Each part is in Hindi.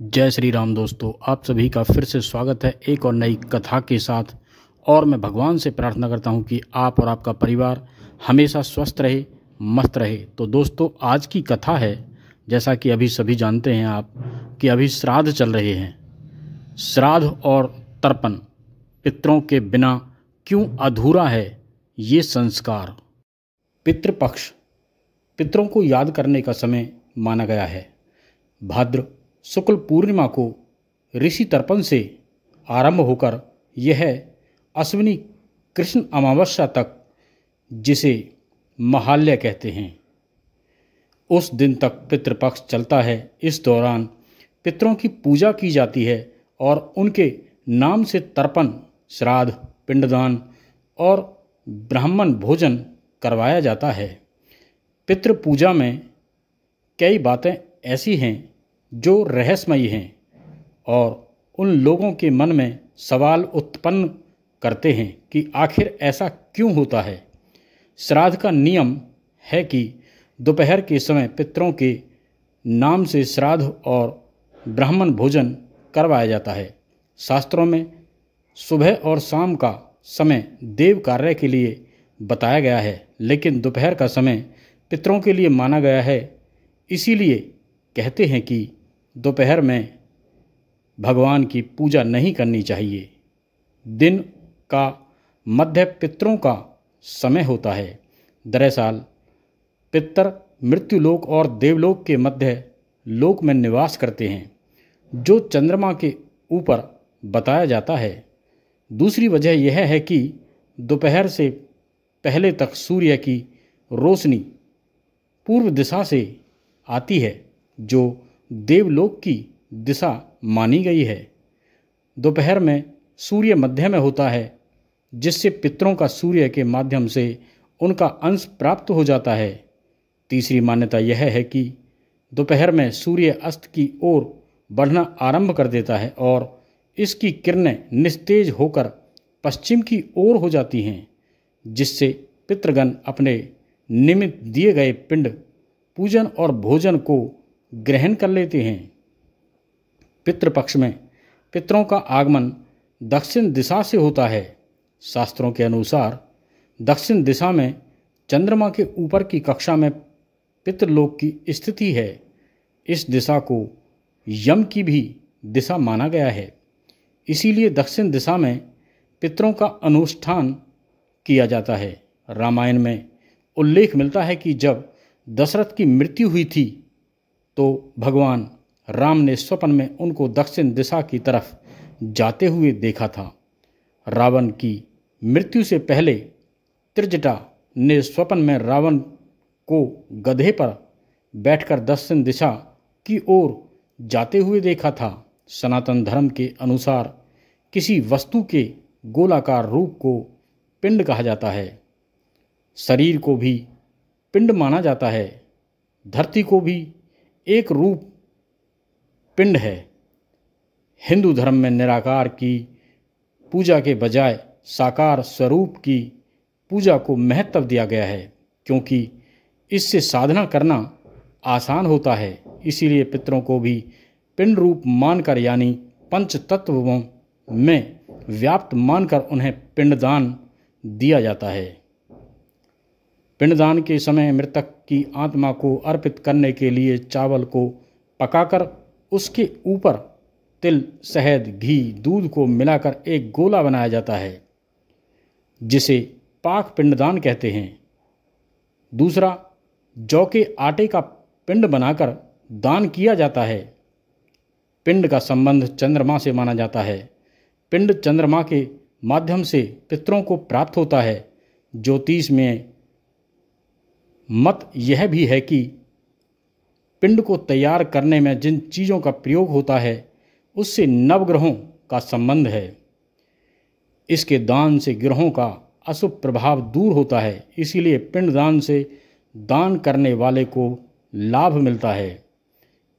जय श्री राम दोस्तों, आप सभी का फिर से स्वागत है एक और नई कथा के साथ। और मैं भगवान से प्रार्थना करता हूं कि आप और आपका परिवार हमेशा स्वस्थ रहे, मस्त रहे। तो दोस्तों, आज की कथा है, जैसा कि अभी सभी जानते हैं आप, कि अभी श्राद्ध चल रहे हैं। श्राद्ध और तर्पण, पितरों के बिना क्यों अधूरा है ये संस्कार। पितृपक्ष पितरों को याद करने का समय माना गया है। भाद्र शुक्ल पूर्णिमा को ऋषि तर्पण से आरंभ होकर यह अश्विनी कृष्ण अमावस्या तक, जिसे महालय कहते हैं, उस दिन तक पितृपक्ष चलता है। इस दौरान पितरों की पूजा की जाती है और उनके नाम से तर्पण, श्राद्ध, पिंडदान और ब्राह्मण भोजन करवाया जाता है। पितृ पूजा में कई बातें ऐसी हैं जो रहस्यमयी हैं और उन लोगों के मन में सवाल उत्पन्न करते हैं कि आखिर ऐसा क्यों होता है। श्राद्ध का नियम है कि दोपहर के समय पितरों के नाम से श्राद्ध और ब्राह्मण भोजन करवाया जाता है। शास्त्रों में सुबह और शाम का समय देव कार्य के लिए बताया गया है, लेकिन दोपहर का समय पितरों के लिए माना गया है। इसीलिए कहते हैं कि दोपहर में भगवान की पूजा नहीं करनी चाहिए। दिन का मध्य पितरों का समय होता है। दरअसल पितर मृत्युलोक और देवलोक के मध्य लोक में निवास करते हैं, जो चंद्रमा के ऊपर बताया जाता है। दूसरी वजह यह है कि दोपहर से पहले तक सूर्य की रोशनी पूर्व दिशा से आती है, जो देवलोक की दिशा मानी गई है। दोपहर में सूर्य मध्य में होता है, जिससे पितरों का सूर्य के माध्यम से उनका अंश प्राप्त हो जाता है। तीसरी मान्यता यह है कि दोपहर में सूर्य अस्त की ओर बढ़ना आरंभ कर देता है और इसकी किरणें निस्तेज होकर पश्चिम की ओर हो जाती हैं, जिससे पितृगण अपने निमित्त दिए गए पिंड, पूजन और भोजन को ग्रहण कर लेते हैं। पितृपक्ष में पितरों का आगमन दक्षिण दिशा से होता है। शास्त्रों के अनुसार दक्षिण दिशा में चंद्रमा के ऊपर की कक्षा में पितृलोक की स्थिति है। इस दिशा को यम की भी दिशा माना गया है। इसीलिए दक्षिण दिशा में पितरों का अनुष्ठान किया जाता है। रामायण में उल्लेख मिलता है कि जब दशरथ की मृत्यु हुई थी तो भगवान राम ने स्वप्न में उनको दक्षिण दिशा की तरफ जाते हुए देखा था। रावण की मृत्यु से पहले त्रिजटा ने स्वप्न में रावण को गधे पर बैठकर दक्षिण दिशा की ओर जाते हुए देखा था। सनातन धर्म के अनुसार किसी वस्तु के गोलाकार रूप को पिंड कहा जाता है। शरीर को भी पिंड माना जाता है। धरती को भी एक रूप पिंड है। हिंदू धर्म में निराकार की पूजा के बजाय साकार स्वरूप की पूजा को महत्व दिया गया है, क्योंकि इससे साधना करना आसान होता है। इसीलिए पितरों को भी पिंड रूप मानकर, यानी पंच तत्वों में व्याप्त मानकर उन्हें पिंडदान दिया जाता है। पिंडदान के समय मृतक की आत्मा को अर्पित करने के लिए चावल को पकाकर उसके ऊपर तिल, शहद, घी, दूध को मिलाकर एक गोला बनाया जाता है, जिसे पाक पिंडदान कहते हैं। दूसरा, जौ के आटे का पिंड बनाकर दान किया जाता है। पिंड का संबंध चंद्रमा से माना जाता है। पिंड चंद्रमा के माध्यम से पितरों को प्राप्त होता है। ज्योतिष में मत यह भी है कि पिंड को तैयार करने में जिन चीज़ों का प्रयोग होता है उससे नवग्रहों का संबंध है। इसके दान से ग्रहों का अशुभ प्रभाव दूर होता है। इसीलिए पिंडदान से दान करने वाले को लाभ मिलता है।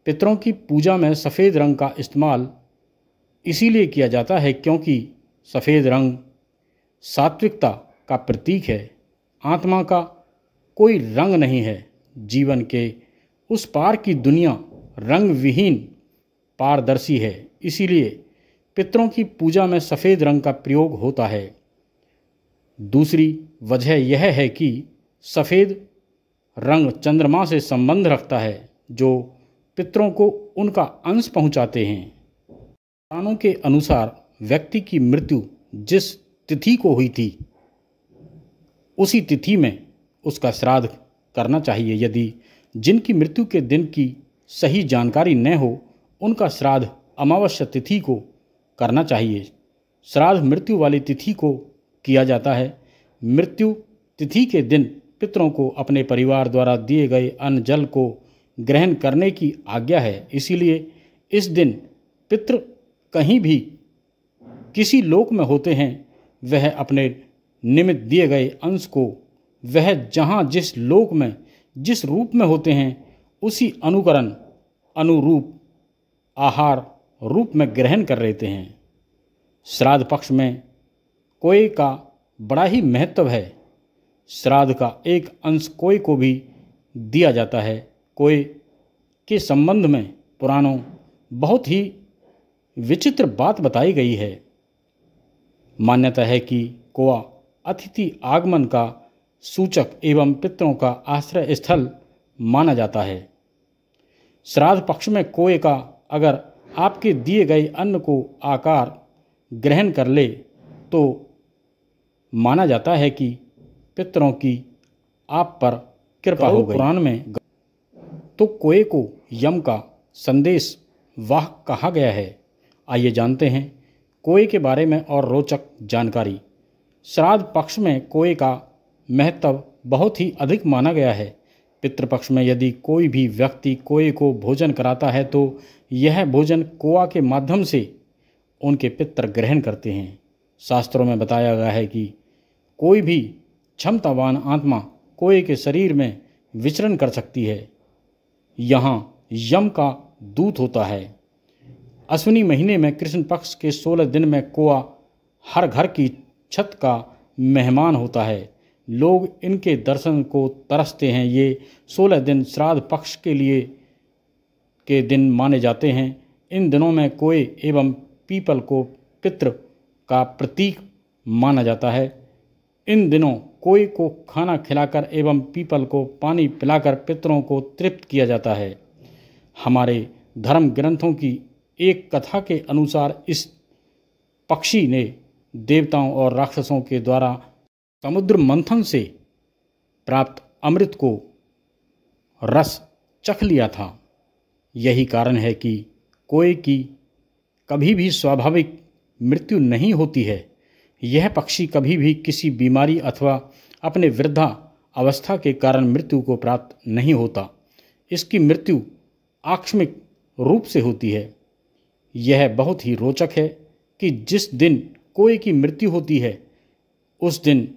पितरों की पूजा में सफ़ेद रंग का इस्तेमाल इसीलिए किया जाता है क्योंकि सफ़ेद रंग सात्विकता का प्रतीक है। आत्मा का कोई रंग नहीं है। जीवन के उस पार की दुनिया रंग विहीन पारदर्शी है, इसीलिए पितरों की पूजा में सफ़ेद रंग का प्रयोग होता है। दूसरी वजह यह है कि सफ़ेद रंग चंद्रमा से संबंध रखता है, जो पितरों को उनका अंश पहुंचाते हैं। पुराणों के अनुसार व्यक्ति की मृत्यु जिस तिथि को हुई थी, उसी तिथि में उसका श्राद्ध करना चाहिए। यदि जिनकी मृत्यु के दिन की सही जानकारी न हो, उनका श्राद्ध अमावस्या तिथि को करना चाहिए। श्राद्ध मृत्यु वाली तिथि को किया जाता है। मृत्यु तिथि के दिन पितरों को अपने परिवार द्वारा दिए गए अन्न जल को ग्रहण करने की आज्ञा है, इसीलिए इस दिन पितृ कहीं भी किसी लोक में होते हैं, वह अपने निमित्त दिए गए अंश को वह जहाँ जिस लोक में जिस रूप में होते हैं, उसी अनुरूप आहार रूप में ग्रहण कर लेते हैं। श्राद्ध पक्ष में कोय का बड़ा ही महत्व है। श्राद्ध का एक अंश कोय को भी दिया जाता है। कोय के संबंध में पुराणों बहुत ही विचित्र बात बताई गई है। मान्यता है कि कोआ अतिथि आगमन का सूचक एवं पितरों का आश्रय स्थल माना जाता है। श्राद्ध पक्ष में कोय का अगर आपके दिए गए अन्न को आकार ग्रहण कर ले तो माना जाता है कि पितरों की आप पर कृपा हो गई। पुराण में तो कोय को यम का संदेश वाहक कहा गया है। आइए जानते हैं कोय के बारे में और रोचक जानकारी। श्राद्ध पक्ष में कोय का महत्व बहुत ही अधिक माना गया है। पितृपक्ष में यदि कोई भी व्यक्ति कोय को भोजन कराता है तो यह भोजन कोआ के माध्यम से उनके पितर ग्रहण करते हैं। शास्त्रों में बताया गया है कि कोई भी क्षमतावान आत्मा कोय के शरीर में विचरण कर सकती है। यहाँ यम का दूत होता है। अश्विनी महीने में कृष्ण पक्ष के 16 दिन में कोआ हर घर की छत का मेहमान होता है। लोग इनके दर्शन को तरसते हैं। ये 16 दिन श्राद्ध पक्ष के दिन माने जाते हैं। इन दिनों में कोय एवं पीपल को पितृ का प्रतीक माना जाता है। इन दिनों कोय को खाना खिलाकर एवं पीपल को पानी पिलाकर पितरों को तृप्त किया जाता है। हमारे धर्म ग्रंथों की एक कथा के अनुसार इस पक्षी ने देवताओं और राक्षसों के द्वारा समुद्र मंथन से प्राप्त अमृत को रस चख लिया था। यही कारण है कि कोय की कभी भी स्वाभाविक मृत्यु नहीं होती है। यह पक्षी कभी भी किसी बीमारी अथवा अपने वृद्धा अवस्था के कारण मृत्यु को प्राप्त नहीं होता। इसकी मृत्यु आकस्मिक रूप से होती है। यह बहुत ही रोचक है कि जिस दिन कोय की मृत्यु होती है, उस दिन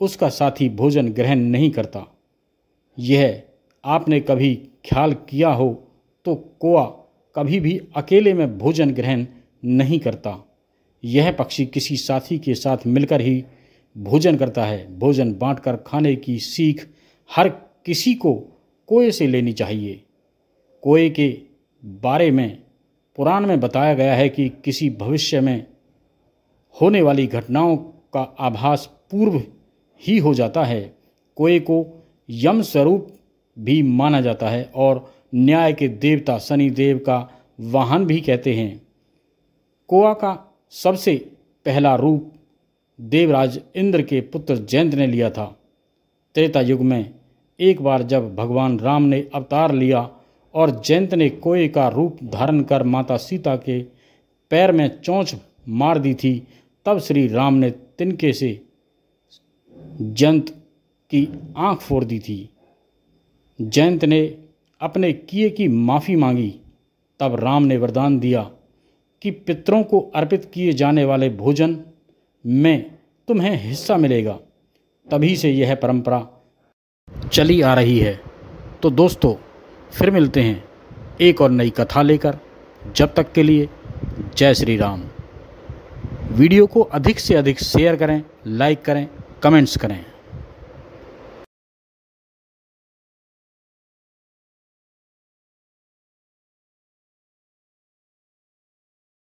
उसका साथी भोजन ग्रहण नहीं करता। यह आपने कभी ख्याल किया हो तो कोआ कभी भी अकेले में भोजन ग्रहण नहीं करता। यह पक्षी किसी साथी के साथ मिलकर ही भोजन करता है। भोजन बांटकर खाने की सीख हर किसी को कोय से लेनी चाहिए। कोय के बारे में पुराण में बताया गया है कि किसी भविष्य में होने वाली घटनाओं का आभास पूर्व ही हो जाता है। कोय को यम स्वरूप भी माना जाता है और न्याय के देवता शनि देव का वाहन भी कहते हैं। कोआ का सबसे पहला रूप देवराज इंद्र के पुत्र जयंत ने लिया था। त्रेता युग में एक बार जब भगवान राम ने अवतार लिया और जयंत ने कोय का रूप धारण कर माता सीता के पैर में चोंच मार दी थी, तब श्री राम ने तिनके से जयंत की आंख फोड़ दी थी। जयंत ने अपने किए की माफ़ी मांगी। तब राम ने वरदान दिया कि पितरों को अर्पित किए जाने वाले भोजन में तुम्हें हिस्सा मिलेगा। तभी से यह परंपरा चली आ रही है। तो दोस्तों, फिर मिलते हैं एक और नई कथा लेकर। जब तक के लिए जय श्री राम। वीडियो को अधिक से अधिक शेयर करें, लाइक करें, कमेंट्स करें।